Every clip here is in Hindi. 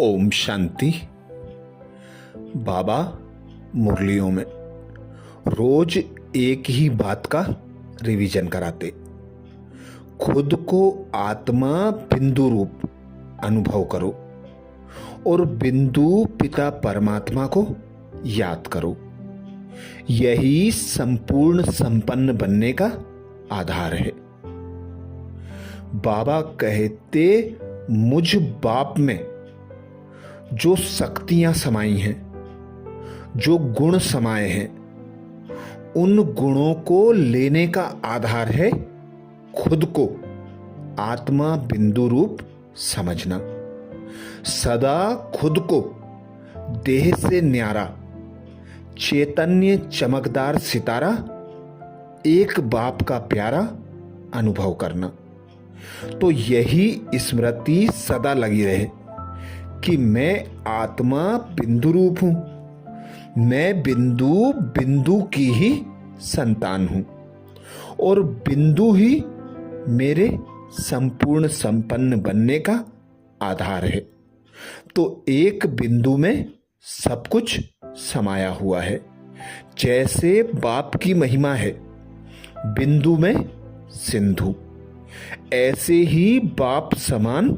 ओम शांति। बाबा मुरलियों में रोज एक ही बात का रिवीजन कराते। खुद को आत्मा बिंदु रूप अनुभव करो और बिंदु पिता परमात्मा को याद करो। यही संपूर्ण संपन्न बनने का आधार है। बाबा कहते, मुझ बाप में जो शक्तियां समाई हैं, जो गुण समाये हैं, उन गुणों को लेने का आधार है खुद को आत्मा बिंदु रूप समझना। सदा खुद को देह से न्यारा चैतन्य चमकदार सितारा, एक बाप का प्यारा अनुभव करना। तो यही स्मृति सदा लगी रहे कि मैं आत्मा बिंदु रूप हूं, मैं बिंदु बिंदु की ही संतान हूं और बिंदु ही मेरे संपूर्ण संपन्न बनने का आधार है। तो एक बिंदु में सब कुछ समाया हुआ है। जैसे बाप की महिमा है बिंदु में सिंधु, ऐसे ही बाप समान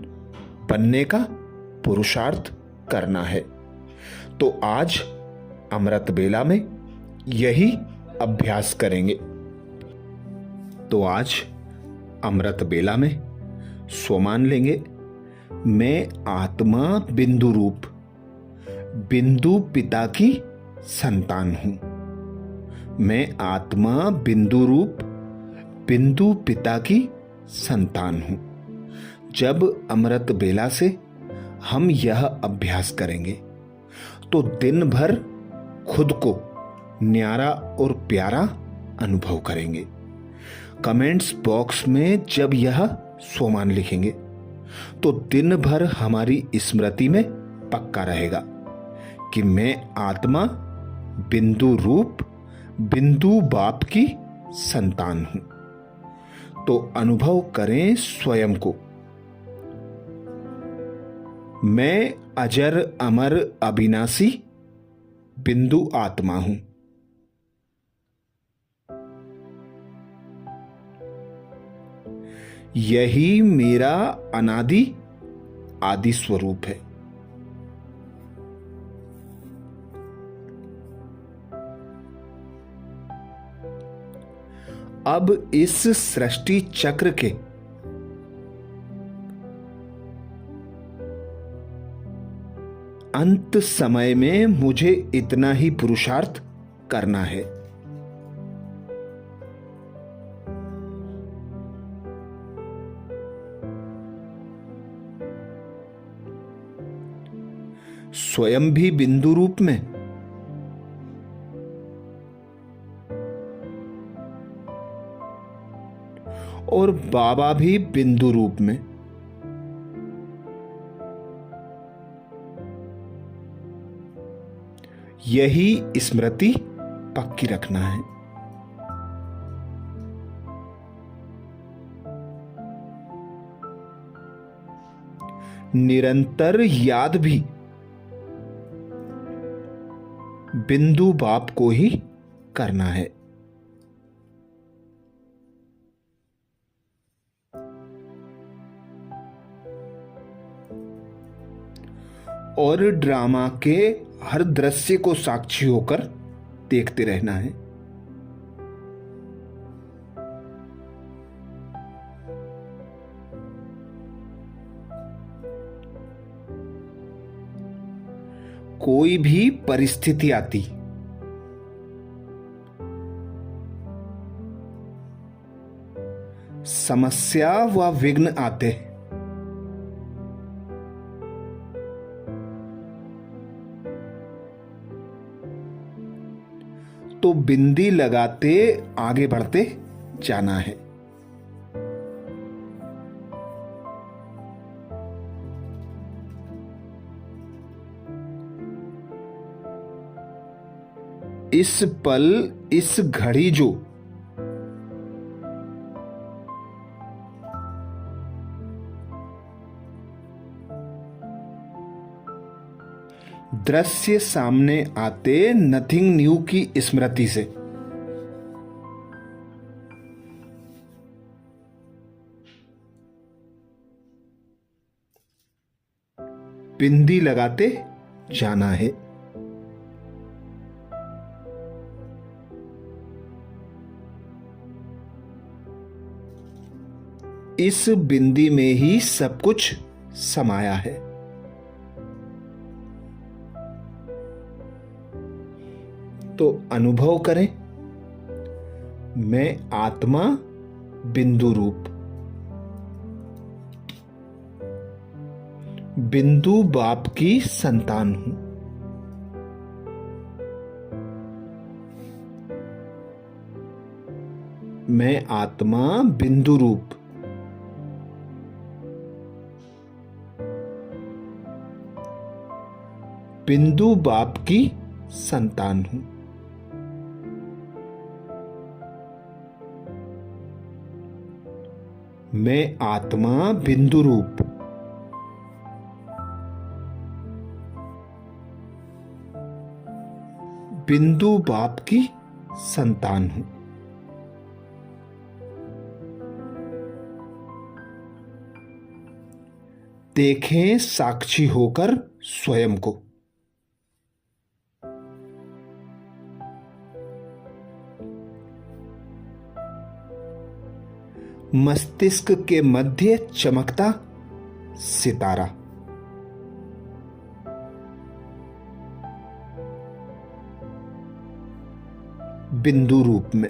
बनने का पुरुषार्थ करना है। तो आज अमृत बेला में यही अभ्यास करेंगे। तो आज अमृत बेला में स्वमान लेंगे, मैं आत्मा बिंदु रूप बिंदु पिता की संतान हूं। मैं आत्मा बिंदु रूप बिंदु पिता की संतान हूं। जब अमृत बेला से हम यह अभ्यास करेंगे तो दिन भर खुद को न्यारा और प्यारा अनुभव करेंगे। कमेंट्स बॉक्स में जब यह स्वमान लिखेंगे तो दिन भर हमारी स्मृति में पक्का रहेगा कि मैं आत्मा बिंदु रूप बिंदु बाप की संतान हूं। तो अनुभव करें स्वयं को, मैं अजर अमर अविनाशी बिंदु आत्मा हूं। यही मेरा अनादि आदि स्वरूप है। अब इस सृष्टि चक्र के अंत समय में मुझे इतना ही पुरुषार्थ करना है। स्वयं भी बिंदु रूप में और बाबा भी बिंदु रूप में। यही स्मृति पक्की रखना है। निरंतर याद भी बिंदु बाप को ही करना है। और ड्रामा के हर दृश्य को साक्षी होकर देखते रहना है। कोई भी परिस्थिति आती, समस्या व विघ्न आते, तो बिंदी लगाते आगे बढ़ते जाना है। इस पल इस घड़ी जो दृश्य सामने आते नथिंग न्यू की स्मृति से। बिंदी लगाते जाना है। इस बिंदी में ही सब कुछ समाया है। तो अनुभव करें, मैं आत्मा बिंदु रूप, बिंदु बाप की संतान हूं। मैं आत्मा बिंदु रूप, बिंदु बाप की संतान हूं। मैं आत्मा बिंदु रूप, बिंदु बाप की संतान हूं। देखें साक्षी होकर स्वयं को। मस्तिष्क के मध्य चमकता सितारा, बिंदु रूप में।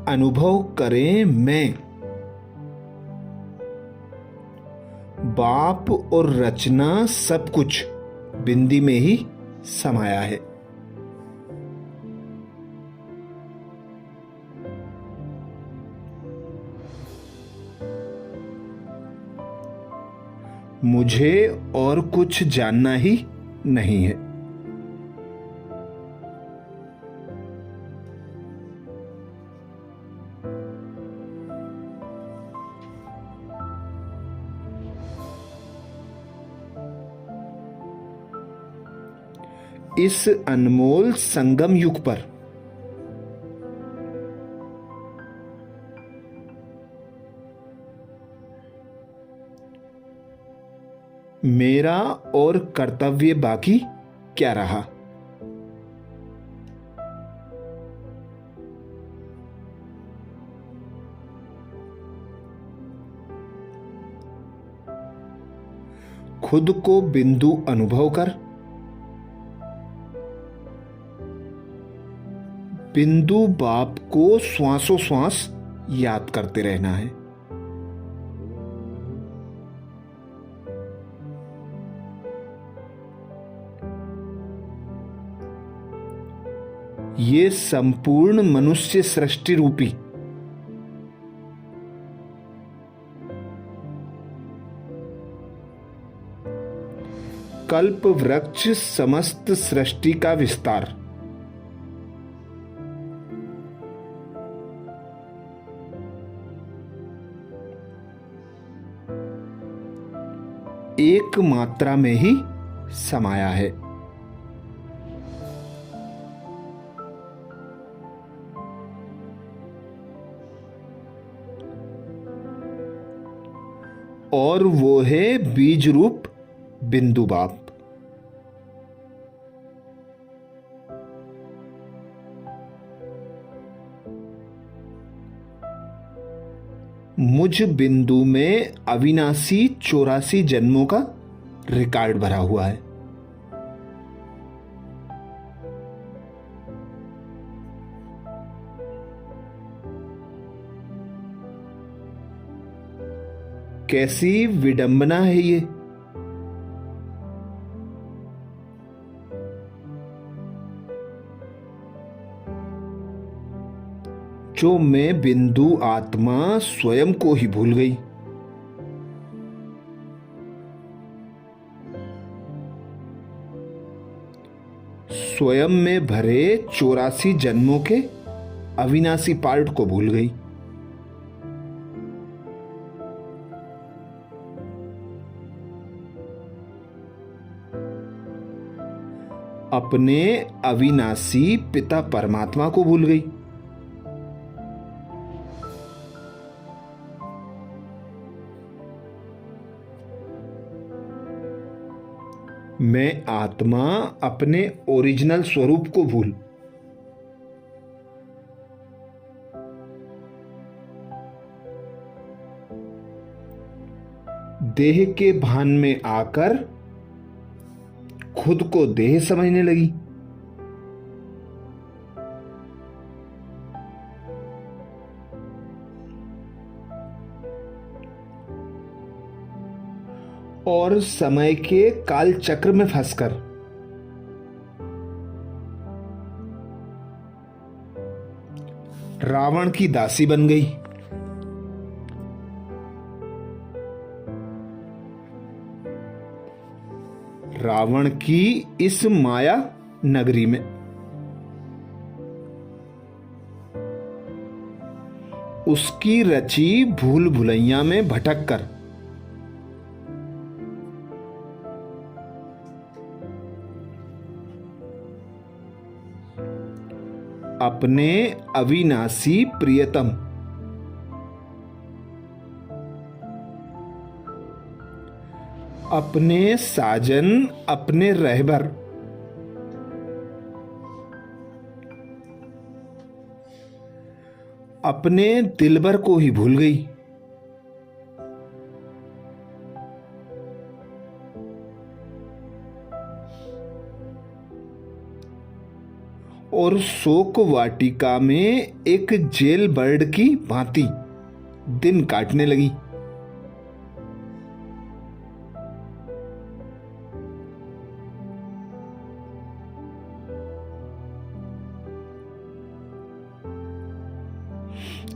अनुभव करें, मैं बाप और रचना सब कुछ बिंदी में ही समाया है। मुझे और कुछ जानना ही नहीं है। इस अनमोल संगम युग पर मेरा और कर्तव्य बाकी क्या रहा? खुद को बिंदु अनुभव कर बिंदु बाप को श्वासों श्वास याद करते रहना है। ये संपूर्ण मनुष्य सृष्टि रूपी कल्प वृक्ष समस्त सृष्टि का विस्तार, एक मात्रा में ही समाया है। और वो है बीज रूप बिंदु बाप। मुझ बिंदु में अविनाशी 84 जन्मों का रिकॉर्ड भरा हुआ है। कैसी विडंबना है ये। जो मैं बिंदु आत्मा स्वयं को ही भूल गई। स्वयं में भरे 84 जन्मों के अविनाशी पार्ट को भूल गई। अपने अविनाशी पिता परमात्मा को भूल गई। मैं आत्मा अपने ओरिजिनल स्वरूप को भूल। देह के भान में आकर खुद को देह समझने लगी। और समय के काल चक्र में फंसकर रावण की दासी बन गई। रावण की इस माया नगरी में उसकी रची भूल भुलैया में भटक कर अपने अविनाशी प्रियतम अपने साजन अपने रहबर अपने दिलबर को ही भूल गई। और शोक वाटिका में एक जेल बर्ड की भांति दिन काटने लगी।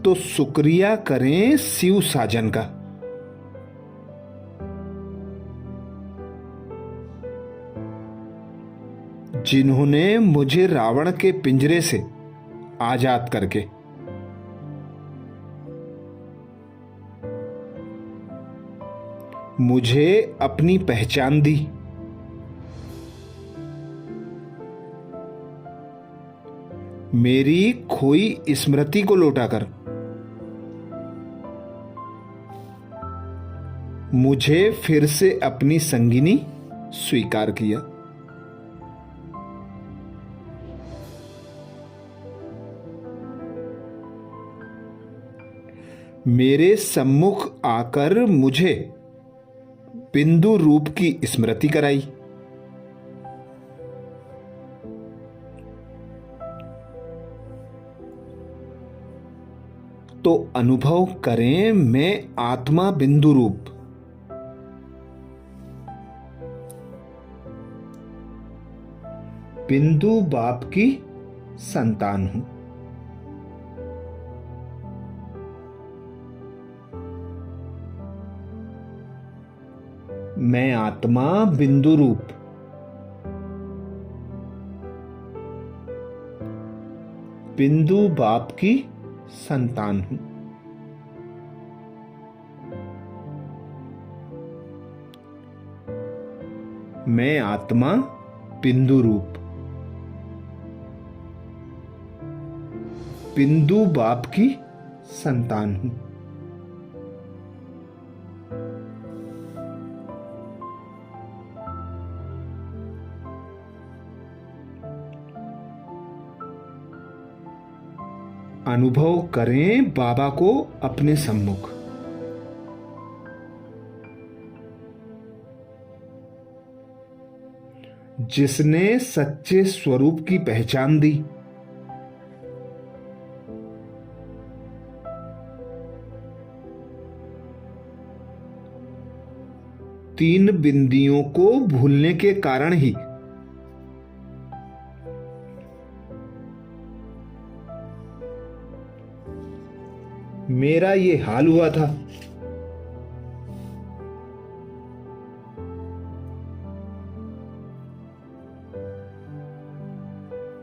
तो शुक्रिया करें शिव साजन का, जिन्होंने मुझे रावण के पिंजरे से आजाद करके मुझे अपनी पहचान दी। मेरी खोई स्मृति को लौटाकर मुझे फिर से अपनी संगिनी स्वीकार किया। मेरे सम्मुख आकर मुझे बिंदु रूप की स्मृति कराई। तो अनुभव करें मैं आत्मा बिंदु रूप बिंदु बाप की संतान हूं। मैं आत्मा बिंदु रूप बिंदु बाप की संतान हूं। मैं आत्मा बिंदु रूप बिंदु बाप की संतान हूं। अनुभव करें बाबा को अपने सम्मुख। जिसने सच्चे स्वरूप की पहचान दी। तीन बिंदियों को भूलने के कारण ही मेरा ये हाल हुआ था।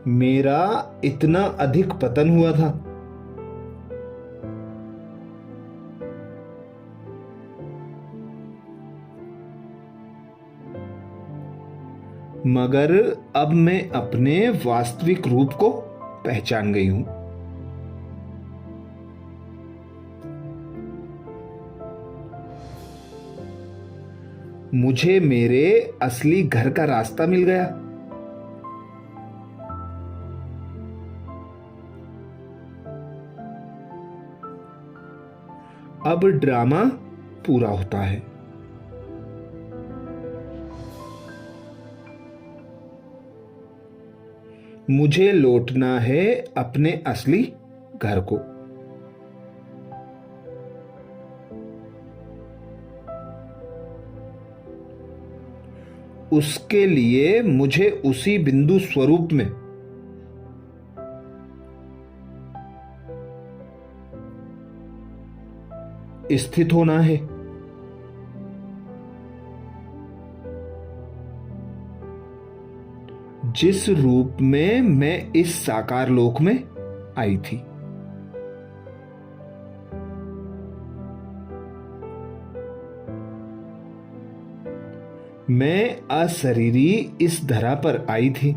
मेरा इतना अधिक पतन हुआ था। मगर अब मैं अपने वास्तविक रूप को पहचान गई हूं। मुझे मेरे असली घर का रास्ता मिल गया। अब ड्रामा पूरा होता है। मुझे लौटना है अपने असली घर को। उसके लिए मुझे उसी बिंदु स्वरूप में स्थित होना है। जिस रूप में मैं इस साकार लोक में आई थी। मैं अशरीरी इस धरा पर आई थी।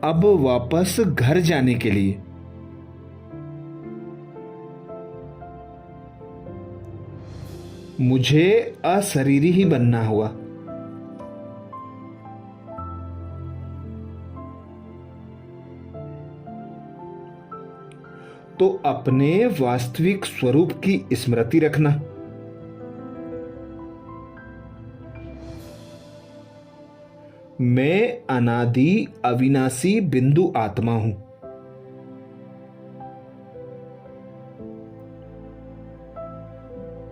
अब वापस घर जाने के लिए मुझे अशरीरी ही बनना हुआ। तो अपने वास्तविक स्वरूप की स्मृति रखना। मैं अनादि अविनाशी बिंदु आत्मा हूं।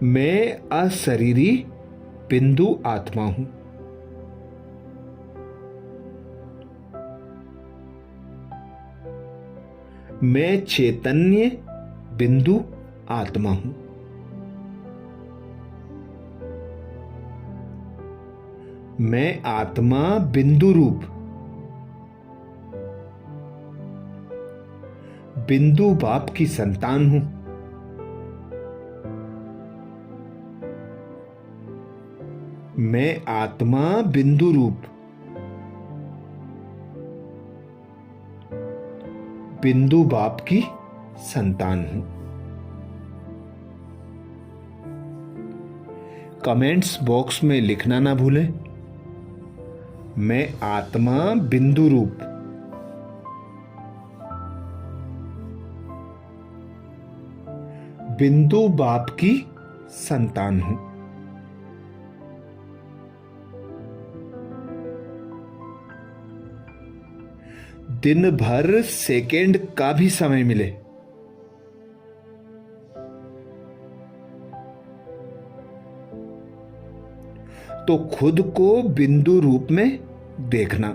मैं अशरीरी बिंदु आत्मा हूं। मैं चैतन्य बिंदु आत्मा हूं। मैं आत्मा बिंदु रूप बिंदु बाप की संतान हूं। मैं आत्मा बिंदु रूप बिंदु बाप की संतान हूं। कमेंट्स बॉक्स में लिखना ना भूलें, मैं आत्मा बिंदु रूप बिंदु बाप की संतान हूं। दिन भर सेकेंड का भी समय मिले तो खुद को बिंदु रूप में देखना।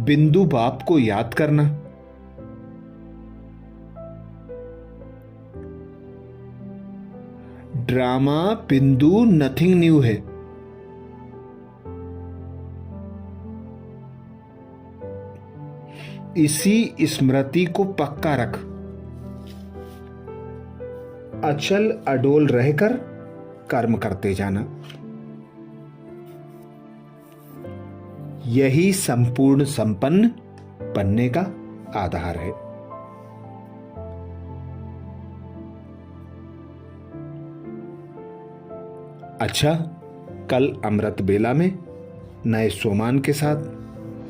बिंदु बाप को याद करना। ड्रामा बिंदु नथिंग न्यू है। इसी स्मृति को पक्का रख। अचल अडोल रहकर कर्म करते जाना। यही संपूर्ण संपन्न बनने का आधार है। अच्छा, कल अमृत बेला में नए सोमान के साथ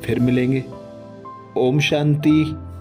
फिर मिलेंगे। ओम शांति।